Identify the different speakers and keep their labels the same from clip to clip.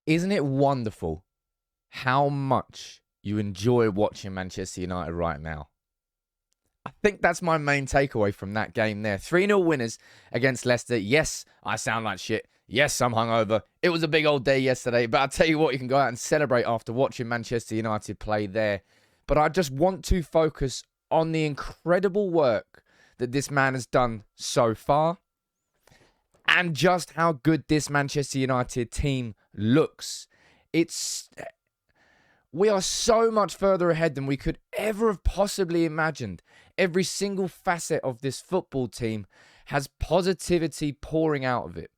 Speaker 1: Isn't it wonderful how much you enjoy watching Manchester United right now? I think that's my main takeaway from that game there. 3-0 winners against Leicester. Yes, I sound like shit. Yes, I'm hungover. It was a big old day yesterday, but I'll tell you what, you can go out and celebrate after watching Manchester United play there. But I just want to focus on the incredible work that this man has done so far and just how good this Manchester United team looks. We are so much further ahead than we could ever have possibly imagined. Every single facet of this football team has positivity pouring out of it.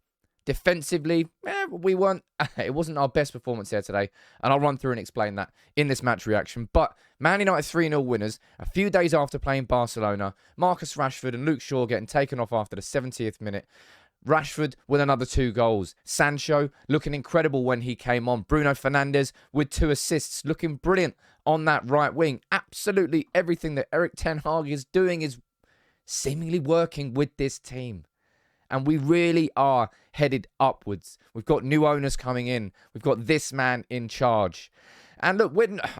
Speaker 1: Defensively, it wasn't our best performance here today, and I'll run through and explain that in this match reaction. But Man United 3-0 winners, a few days after playing Barcelona, Marcus Rashford and Luke Shaw getting taken off after the 70th minute. Rashford with another 2 goals. Sancho looking incredible when he came on. Bruno Fernandes with 2 assists, looking brilliant on that right wing. Absolutely everything that Erik Ten Hag is doing is seemingly working with this team. And we really are headed upwards. We've got new owners coming in. We've got this man in charge. And look,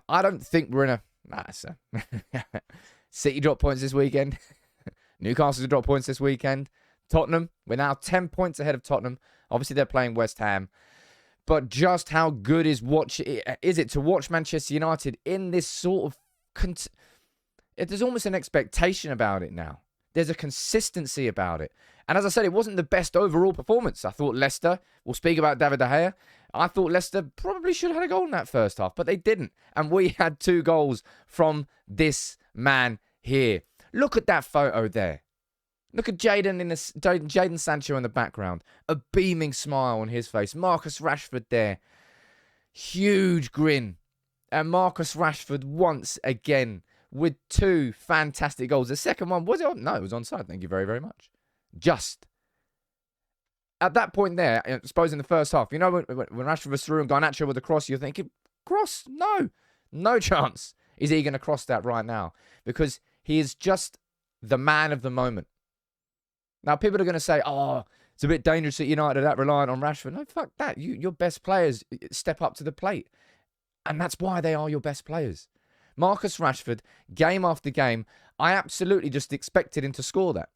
Speaker 1: I don't think we're in a... City drop points this weekend. Newcastle drop points this weekend. Tottenham, we're now 10 points ahead of Tottenham. Obviously, they're playing West Ham. But just how good is it to watch Manchester United in this sort of... There's almost an expectation about it now. There's a consistency about it. And as I said, it wasn't the best overall performance. I thought Leicester, we'll speak about David De Gea, I thought Leicester probably should have had a goal in that first half, but they didn't. And we had 2 goals from this man here. Look at that photo there. Look at Jadon Sancho in the background. A beaming smile on his face. Marcus Rashford there. Huge grin. And Marcus Rashford once again with 2 fantastic goals. The second one, was it on? No, it was onside. Thank you very, very much. Just. At that point there, I suppose in the first half, you know, when Rashford was through and Garnacho with the cross, you're thinking, cross? No. No chance is he going to cross that right now. Because he is just the man of the moment. Now, people are going to say, oh, it's a bit dangerous at United that reliant on Rashford. No, fuck that. Your best players step up to the plate. And that's why they are your best players. Marcus Rashford, game after game, I absolutely just expected him to score that.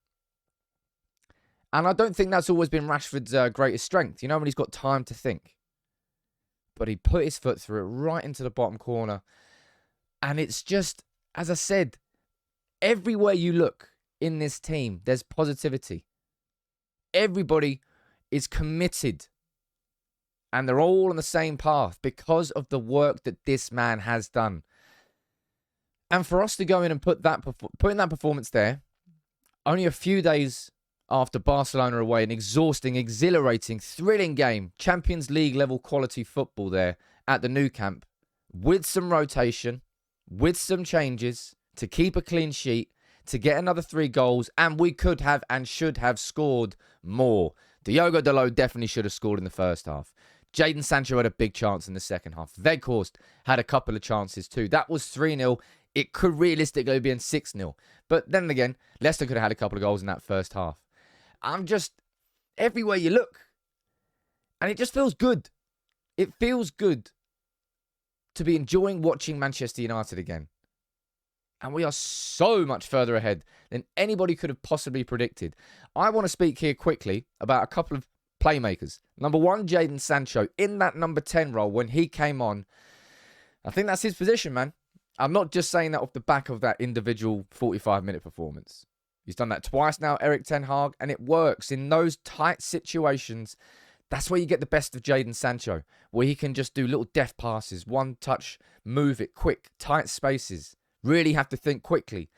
Speaker 1: And I don't think that's always been Rashford's greatest strength. You know, when he's got time to think. But he put his foot through it right into the bottom corner. And it's just, as I said, everywhere you look in this team, there's positivity. Everybody is committed. And they're all on the same path because of the work that this man has done. And for us to go in and put in that performance there, only a few days after Barcelona away, an exhausting, exhilarating, thrilling game, Champions League level quality football there at the Nou Camp, with some rotation, with some changes, to keep a clean sheet, to get another 3 goals, and we could have and should have scored more. Diogo Dalot definitely should have scored in the first half. Jadon Sancho had a big chance in the second half. Weghorst had a couple of chances too. That was 3-0. It could realistically have been 6-0. But then again, Leicester could have had a couple of goals in that first half. I'm just, everywhere you look. And it just feels good. It feels good to be enjoying watching Manchester United again. And we are so much further ahead than anybody could have possibly predicted. I want to speak here quickly about a couple of playmakers. Number 1, Jadon Sancho, in that number 10 role when he came on. I think that's his position, man. I'm not just saying that off the back of that individual 45-minute performance. He's done that twice now, Erik Ten Hag, and it works. In those tight situations, that's where you get the best of Jadon Sancho, where he can just do little deft passes, one touch, move it, quick, tight spaces. Really have to think quickly.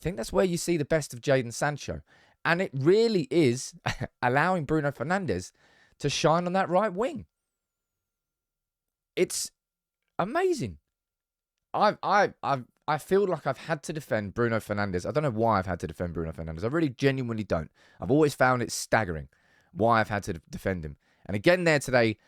Speaker 1: I think that's where you see the best of Jadon Sancho. And it really is allowing Bruno Fernandes to shine on that right wing. It's amazing. I feel like I've had to defend Bruno Fernandes. I don't know why I've had to defend Bruno Fernandes. I really genuinely don't. I've always found it staggering why I've had to defend him. And again there today,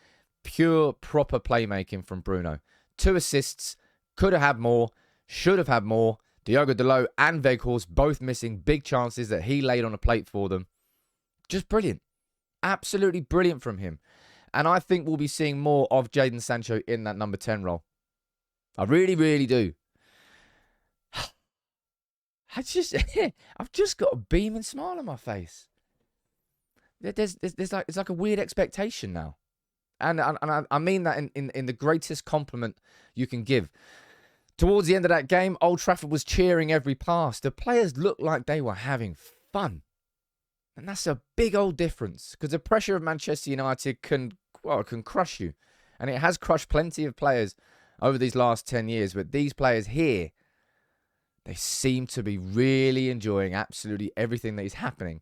Speaker 1: pure, proper playmaking from Bruno. 2 assists, could have had more, should have had more. Diogo Dalot and Weghorst both missing big chances that he laid on a plate for them. Just brilliant. Absolutely brilliant from him. And I think we'll be seeing more of Jadon Sancho in that number 10 role. I really, really do. I've just got a beaming smile on my face. It's like a weird expectation now. And I mean that in the greatest compliment you can give. Towards the end of that game, Old Trafford was cheering every pass. The players looked like they were having fun. And that's a big old difference, because the pressure of Manchester United can crush you. And it has crushed plenty of players over these last 10 years. But these players here, they seem to be really enjoying absolutely everything that is happening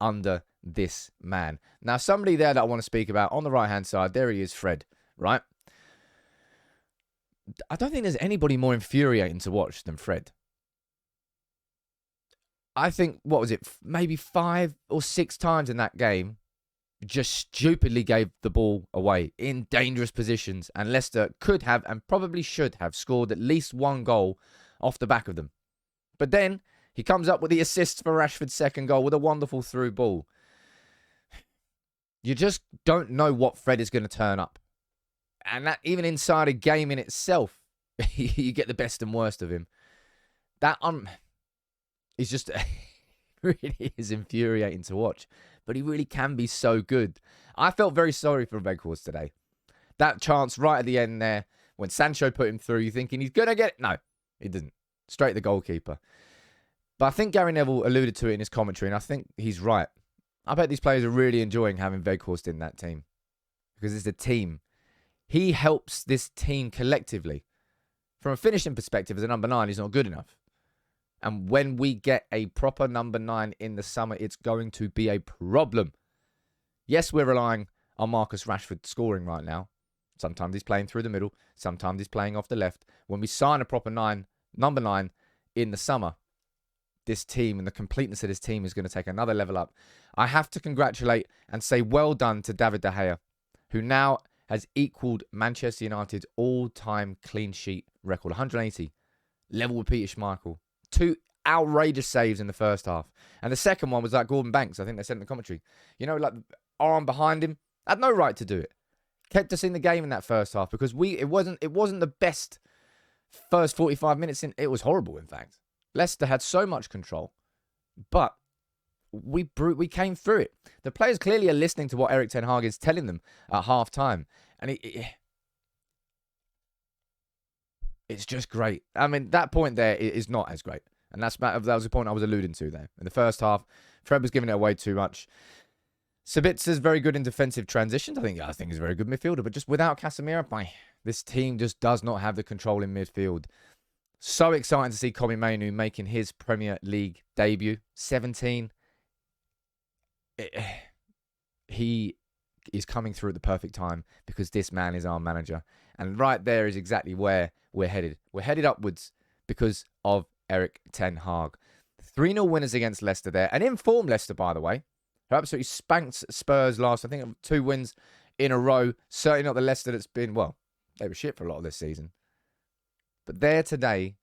Speaker 1: under this man. Now, somebody there that I want to speak about on the right-hand side, there he is, Fred, right? I don't think there's anybody more infuriating to watch than Fred. I think, what was it, maybe 5 or 6 times in that game, just stupidly gave the ball away in dangerous positions. And Leicester could have and probably should have scored at least 1 goal off the back of them. But then he comes up with the assist for Rashford's second goal with a wonderful through ball. You just don't know what Fred is going to turn up. And that, even inside a game in itself, you get the best and worst of him. That he's just really is infuriating to watch. But he really can be so good. I felt very sorry for Weghorst today. That chance right at the end there, when Sancho put him through, you're thinking he's going to get it. No, he didn't. Straight at the goalkeeper. But I think Gary Neville alluded to it in his commentary, and I think he's right. I bet these players are really enjoying having Weghorst in that team, because it's a team. He helps this team collectively. From a finishing perspective, as a number 9, he's not good enough. And when we get a proper number 9 in the summer, it's going to be a problem. Yes, we're relying on Marcus Rashford scoring right now. Sometimes he's playing through the middle. Sometimes he's playing off the left. When we sign a proper number 9 in the summer, this team and the completeness of this team is going to take another level up. I have to congratulate and say well done to David De Gea, who now has equaled Manchester United's all-time clean sheet record, 180, level with Peter Schmeichel. 2 outrageous saves in the first half. And the second one was like Gordon Banks, I think they said in the commentary. You know, like arm behind him. Had no right to do it. Kept us in the game in that first half, because it wasn't the best first 45 minutes in. It was horrible, in fact. Leicester had so much control, but we came through it. The players clearly are listening to what Erik Ten Hag is telling them at half-time. And it's just great. I mean, that point there is not as great. And that was the point I was alluding to there. In the first half, Fred was giving it away too much. Sabitza's very good in defensive transitions. I think he's a very good midfielder. But just without Casemiro, this team just does not have the control in midfield. So exciting to see Kobbie Mainoo making his Premier League debut. 17. He is coming through at the perfect time, because this man is our manager. And right there is exactly where we're headed. We're headed upwards because of Erik Ten Hag. 3-0 winners against Leicester there. An informed Leicester, by the way, who absolutely spanked Spurs last, I think, 2 wins in a row. Certainly not the Leicester that's been, well, they were shit for a lot of this season. But there today,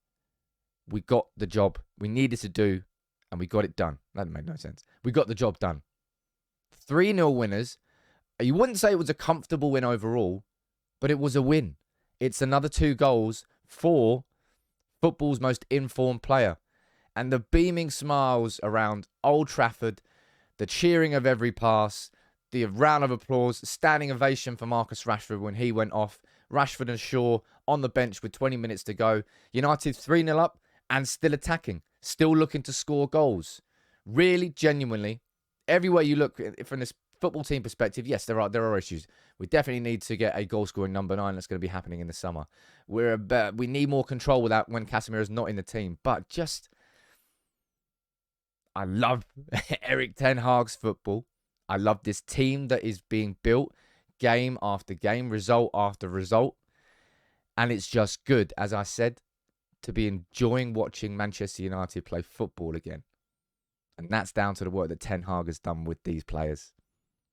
Speaker 1: we got the job we needed to do, and we got it done. That made no sense. We got the job done. 3-0 winners. You wouldn't say it was a comfortable win overall, but it was a win. It's another 2 goals for football's most informed player. And the beaming smiles around Old Trafford, the cheering of every pass, the round of applause, standing ovation for Marcus Rashford when he went off. Rashford and Shaw on the bench with 20 minutes to go. United 3-0 up and still attacking, still looking to score goals. Really, genuinely, everywhere you look from this football team perspective, yes, there are issues. We definitely need to get a goal-scoring number 9 that's going to be happening in the summer. We need more control with that when Casemiro's not in the team. But just, I love Erik Ten Hag's football. I love this team that is being built game after game, result after result. And it's just good, as I said, to be enjoying watching Manchester United play football again. And that's down to the work that Ten Hag has done with these players.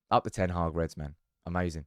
Speaker 1: Up the Ten Hag Reds, man. Amazing.